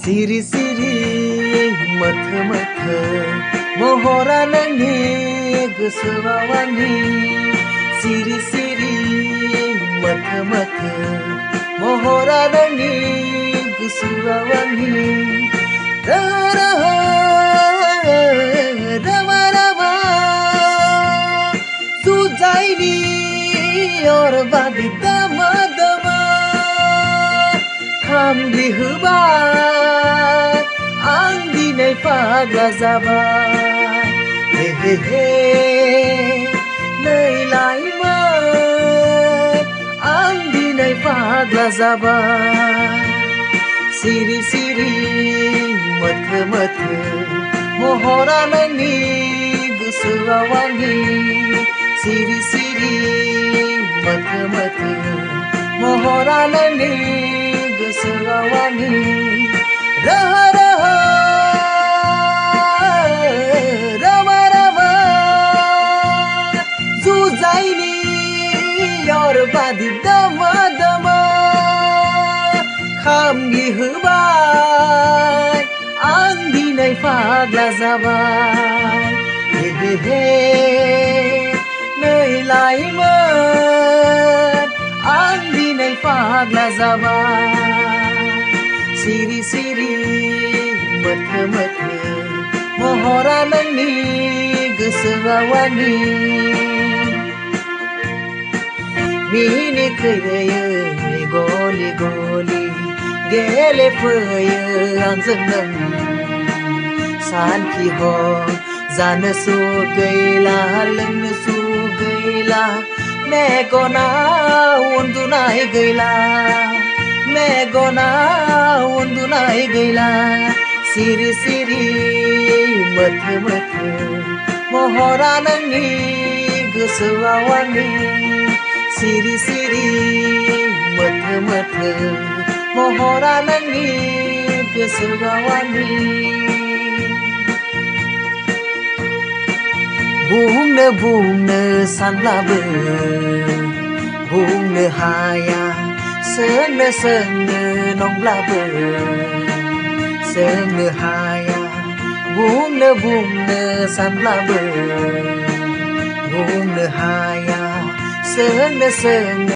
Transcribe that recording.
सिरि सिरि मोथो मोथो महरा नोंनि गोसोआव आंनि सिरि सिरि मोथो मोथो महरा नोंनि गोसोआव आंनि रहा रहा रहा जुजाइनि अर बादि दामा दामा खामग्लिहोबाय आं दिनै फाग्ला जाबाय हे हे हे नै लाइमोन आं दिनै फाग्ला जाबाय सिरि सिरि मोथो मोथो महरा नोंनि गोसोआव आंनि सिरि सिरि मोथो मोथो महरा नोंनि गोसोआव आंनि रहा रहा रवा रवा जुजाइनि अर बादि दामा दामा खामग्लिहोबाय आं दिनै फाग्ला जाबाय हे हे हे नै लाइमोन आं दिनै फाग्ला जाबाय सिरि सिरि मोथो मोथो महरा नोंनि गोसोआव आंनि मिनिखोयो गलि गलि गेलेफैयो आंजों नों सानखि हर जानो सुख गैला लोंनो सुख गैला मेगनाव उन्दुनाय गैला मेगनाव उन्दुनाय गैला सिरि सिरि मोथो मोथो महरा नोंनि गोसोआव आंनि सिरि सिरि मोथो मोथो महरा नोंनि गोसोआव आंनि बुंनो सानब्लाबो बुंनो हाया सोंनो नंब्लाबो सोंनो हाया बुंनो सानब्लाबो बुंनो हाया सोंनो